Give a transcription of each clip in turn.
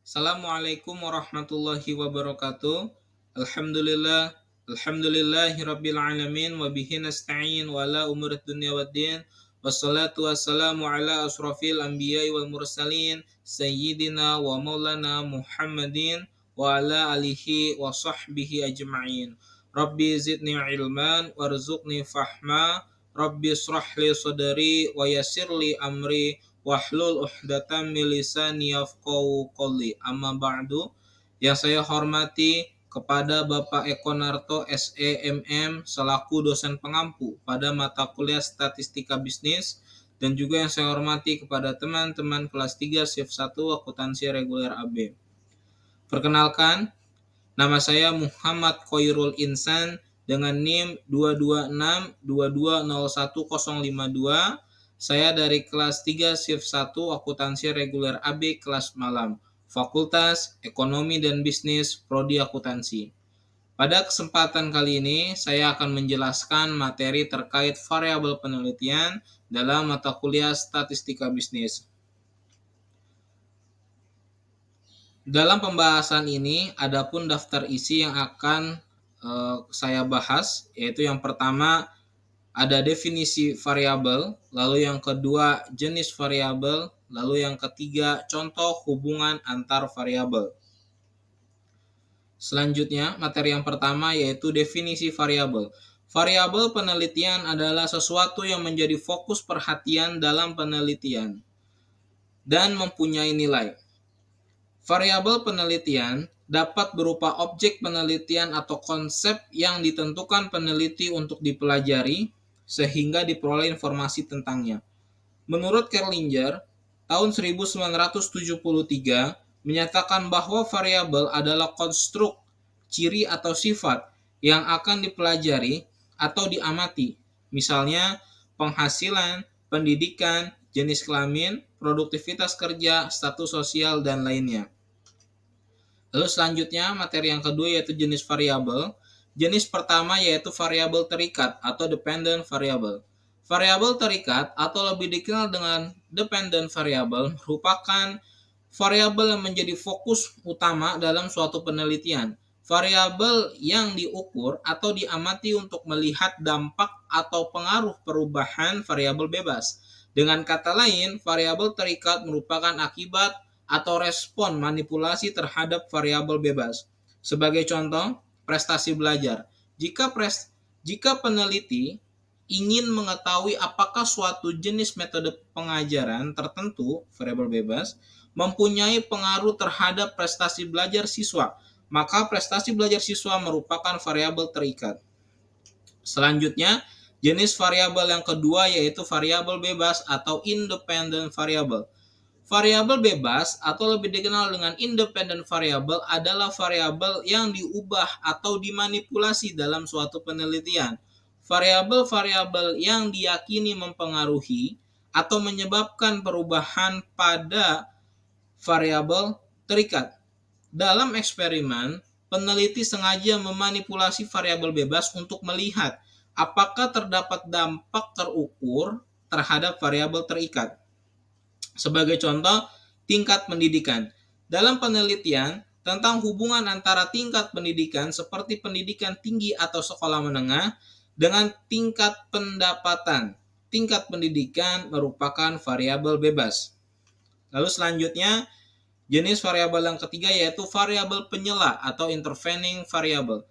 Assalamualaikum warahmatullahi wabarakatuh. Alhamdulillah, alhamdulillahirabbil alamin wa bihi nasta'in wa ala umurid dunya waddin. Wassalatu wassalamu ala asrofil anbiya'i wal mursalin sayyidina wa maulana Muhammadin wa ala alihi wa sahbihi ajma'in. Rabbi zidni ilman warzuqni fahma. Rabbi israhli sadari wa yassirli amri wahlul uhdatan min lisani yafqahu qawli. Amma ba'du. Yang saya hormati kepada Bapak Eko Narto SEMM selaku dosen pengampu pada mata kuliah Statistika Bisnis, dan juga yang saya hormati kepada teman-teman kelas 3 shift 1 akuntansi reguler AB. Perkenalkan, nama saya Muhammad Khairul Insan dengan NIM 226220152. Saya dari kelas 3 shift 1 akuntansi reguler AB kelas malam, Fakultas Ekonomi dan Bisnis Prodi Akuntansi. Pada kesempatan kali ini saya akan menjelaskan materi terkait variabel penelitian dalam mata kuliah Statistika Bisnis. Dalam pembahasan ini adapun daftar isi yang akan saya bahas, yaitu yang pertama ada definisi variabel, lalu yang kedua jenis variabel, lalu yang ketiga contoh hubungan antar variabel. Selanjutnya, materi yang pertama yaitu definisi variabel. Variabel penelitian adalah sesuatu yang menjadi fokus perhatian dalam penelitian dan mempunyai nilai. Variabel penelitian dapat berupa objek penelitian atau konsep yang ditentukan peneliti untuk dipelajari sehingga diperoleh informasi tentangnya. Menurut Kerlinger, tahun 1973 menyatakan bahwa variabel adalah konstruk, ciri atau sifat yang akan dipelajari atau diamati, misalnya penghasilan, pendidikan, jenis kelamin, produktivitas kerja, status sosial, dan lainnya. Lalu selanjutnya materi yang kedua yaitu jenis variabel. Jenis pertama yaitu variabel terikat atau dependent variable. Variabel terikat atau lebih dikenal dengan dependent variable merupakan variabel yang menjadi fokus utama dalam suatu penelitian. Variabel yang diukur atau diamati untuk melihat dampak atau pengaruh perubahan variabel bebas. Dengan kata lain, variabel terikat merupakan akibat atau respon manipulasi terhadap variabel bebas. Sebagai contoh, prestasi belajar. Jika peneliti ingin mengetahui apakah suatu jenis metode pengajaran tertentu, variabel bebas, mempunyai pengaruh terhadap prestasi belajar siswa, maka prestasi belajar siswa merupakan variabel terikat. Selanjutnya, jenis variabel yang kedua yaitu variabel bebas atau independent variable. Variabel bebas atau lebih dikenal dengan independent variable adalah variabel yang diubah atau dimanipulasi dalam suatu penelitian. Variabel-variabel yang diyakini mempengaruhi atau menyebabkan perubahan pada variabel terikat. Dalam eksperimen, peneliti sengaja memanipulasi variabel bebas untuk melihat apakah terdapat dampak terukur terhadap variabel terikat. Sebagai contoh, tingkat pendidikan. Dalam penelitian tentang hubungan antara tingkat pendidikan seperti pendidikan tinggi atau sekolah menengah dengan tingkat pendapatan, tingkat pendidikan merupakan variabel bebas. Lalu selanjutnya, jenis variabel yang ketiga yaitu variabel penyela atau intervening variable.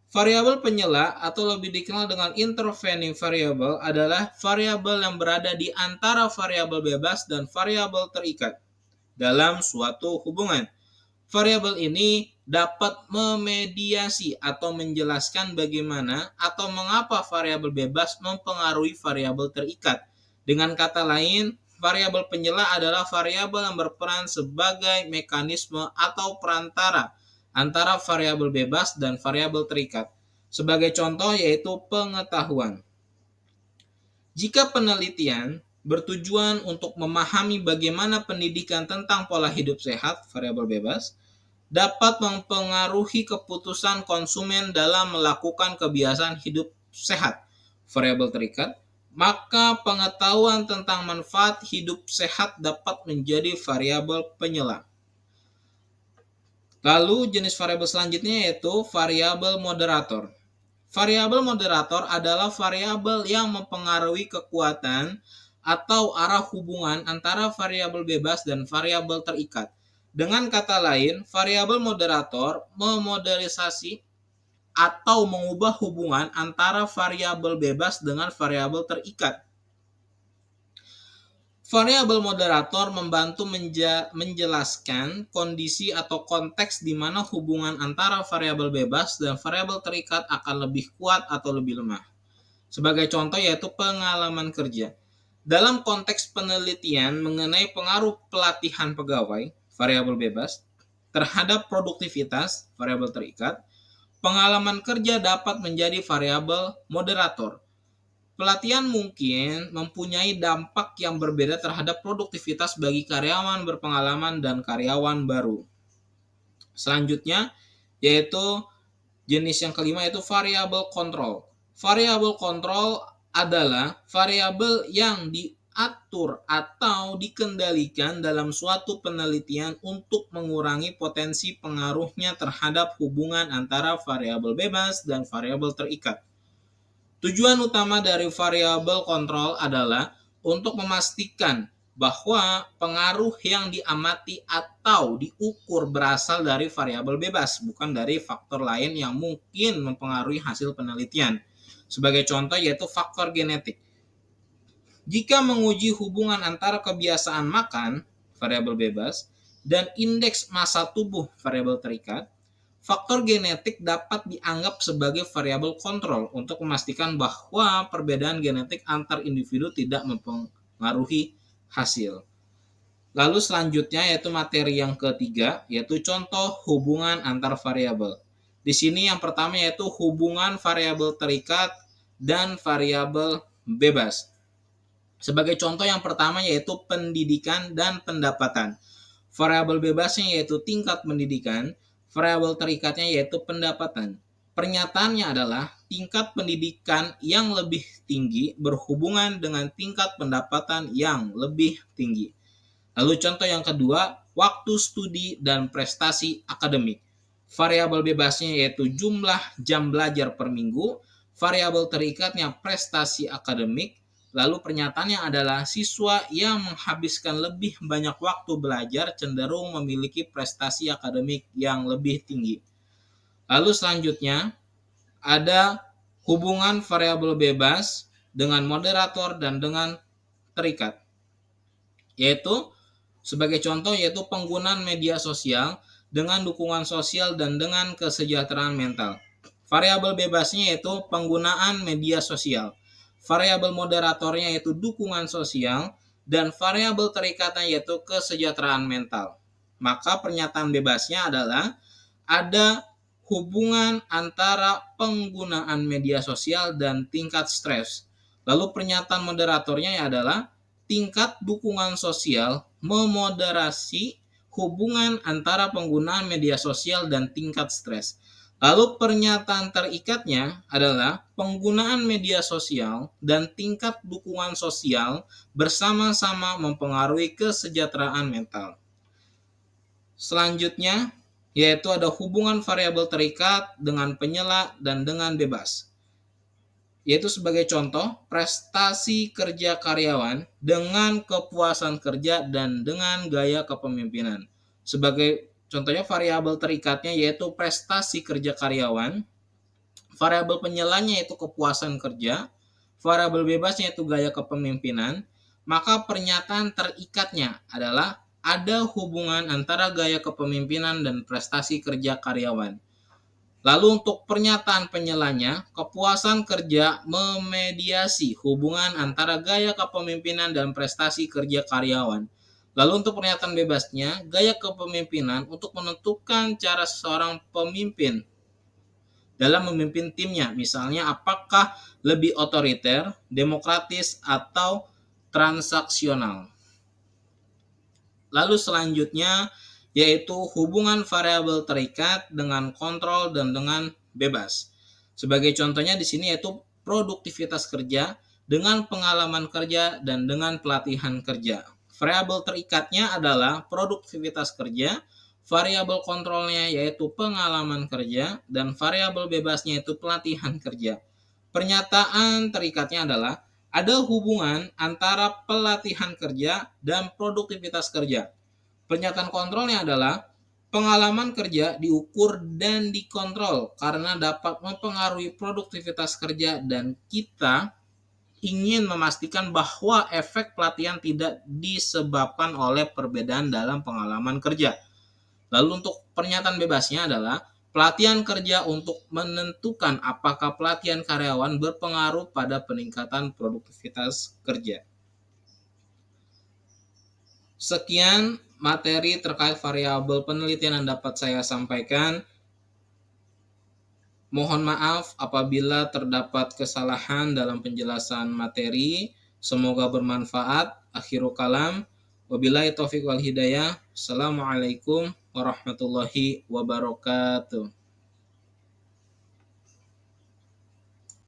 Variabel penyela atau lebih dikenal dengan intervening variable adalah variabel yang berada di antara variabel bebas dan variabel terikat dalam suatu hubungan. Variabel ini dapat memediasi atau menjelaskan bagaimana atau mengapa variabel bebas mempengaruhi variabel terikat. Dengan kata lain, variabel penyela adalah variabel yang berperan sebagai mekanisme atau perantara antara variabel bebas dan variabel terikat. Sebagai contoh yaitu pengetahuan. Jika penelitian bertujuan untuk memahami bagaimana pendidikan tentang pola hidup sehat, variabel bebas, dapat mempengaruhi keputusan konsumen dalam melakukan kebiasaan hidup sehat, variabel terikat, maka pengetahuan tentang manfaat hidup sehat dapat menjadi variabel penyela. Lalu jenis variabel selanjutnya yaitu variabel moderator. Variabel moderator adalah variabel yang mempengaruhi kekuatan atau arah hubungan antara variabel bebas dan variabel terikat. Dengan kata lain, variabel moderator memodernisasi atau mengubah hubungan antara variabel bebas dengan variabel terikat. Variabel moderator membantu menjelaskan kondisi atau konteks di mana hubungan antara variabel bebas dan variabel terikat akan lebih kuat atau lebih lemah. Sebagai contoh yaitu pengalaman kerja. Dalam konteks penelitian mengenai pengaruh pelatihan pegawai, variabel bebas, terhadap produktivitas, variabel terikat, pengalaman kerja dapat menjadi variabel moderator. Pelatihan mungkin mempunyai dampak yang berbeda terhadap produktivitas bagi karyawan berpengalaman dan karyawan baru. Selanjutnya, yaitu jenis yang kelima yaitu variabel kontrol. Variabel kontrol adalah variabel yang diatur atau dikendalikan dalam suatu penelitian untuk mengurangi potensi pengaruhnya terhadap hubungan antara variabel bebas dan variabel terikat. Tujuan utama dari variabel kontrol adalah untuk memastikan bahwa pengaruh yang diamati atau diukur berasal dari variabel bebas, bukan dari faktor lain yang mungkin mempengaruhi hasil penelitian. Sebagai contoh yaitu faktor genetik. Jika menguji hubungan antara kebiasaan makan, variabel bebas, dan indeks massa tubuh, variabel terikat, faktor genetik dapat dianggap sebagai variabel kontrol untuk memastikan bahwa perbedaan genetik antar individu tidak mempengaruhi hasil. Lalu selanjutnya yaitu materi yang ketiga, yaitu contoh hubungan antar variabel. Di sini yang pertama yaitu hubungan variabel terikat dan variabel bebas. Sebagai contoh yang pertama yaitu pendidikan dan pendapatan. Variabel bebasnya yaitu tingkat pendidikan, variabel terikatnya yaitu pendapatan. Pernyataannya adalah tingkat pendidikan yang lebih tinggi berhubungan dengan tingkat pendapatan yang lebih tinggi. Lalu contoh yang kedua, waktu studi dan prestasi akademik. Variabel bebasnya yaitu jumlah jam belajar per minggu, variabel terikatnya prestasi akademik. Lalu pernyataannya adalah siswa yang menghabiskan lebih banyak waktu belajar cenderung memiliki prestasi akademik yang lebih tinggi. Lalu selanjutnya ada hubungan variabel bebas dengan moderator dan dengan terikat. Yaitu sebagai contoh yaitu penggunaan media sosial dengan dukungan sosial dan dengan kesejahteraan mental. Variabel bebasnya yaitu penggunaan media sosial. Variabel moderatornya yaitu dukungan sosial dan variabel terikatnya yaitu kesejahteraan mental. Maka pernyataan bebasnya adalah ada hubungan antara penggunaan media sosial dan tingkat stres. Lalu pernyataan moderatornya adalah tingkat dukungan sosial memoderasi hubungan antara penggunaan media sosial dan tingkat stres. Lalu pernyataan terikatnya adalah penggunaan media sosial dan tingkat dukungan sosial bersama-sama mempengaruhi kesejahteraan mental. Selanjutnya, yaitu ada hubungan variabel terikat dengan penyela dan dengan bebas. Yaitu sebagai contoh, prestasi kerja karyawan dengan kepuasan kerja dan dengan gaya kepemimpinan. Sebagai contohnya variabel terikatnya yaitu prestasi kerja karyawan, variabel penyelanya yaitu kepuasan kerja, variabel bebasnya yaitu gaya kepemimpinan, maka pernyataan terikatnya adalah ada hubungan antara gaya kepemimpinan dan prestasi kerja karyawan. Lalu untuk pernyataan penyelanya, kepuasan kerja memediasi hubungan antara gaya kepemimpinan dan prestasi kerja karyawan. Lalu untuk pernyataan bebasnya, gaya kepemimpinan untuk menentukan cara seseorang pemimpin dalam memimpin timnya. Misalnya apakah lebih otoriter, demokratis, atau transaksional. Lalu selanjutnya yaitu hubungan variabel terikat dengan kontrol dan dengan bebas. Sebagai contohnya di sini yaitu produktivitas kerja dengan pengalaman kerja dan dengan pelatihan kerja. Variabel terikatnya adalah produktivitas kerja, variabel kontrolnya yaitu pengalaman kerja, dan variabel bebasnya yaitu pelatihan kerja. Pernyataan terikatnya adalah ada hubungan antara pelatihan kerja dan produktivitas kerja. Pernyataan kontrolnya adalah pengalaman kerja diukur dan dikontrol karena dapat mempengaruhi produktivitas kerja, dan kita ingin memastikan bahwa efek pelatihan tidak disebabkan oleh perbedaan dalam pengalaman kerja. Lalu untuk pernyataan bebasnya adalah pelatihan kerja untuk menentukan apakah pelatihan karyawan berpengaruh pada peningkatan produktivitas kerja. Sekian materi terkait variabel penelitian yang dapat saya sampaikan. Mohon maaf apabila terdapat kesalahan dalam penjelasan materi. Semoga bermanfaat. Akhirul kalam. Wabillahi taufiq wal hidayah. Assalamualaikum warahmatullahi wabarakatuh.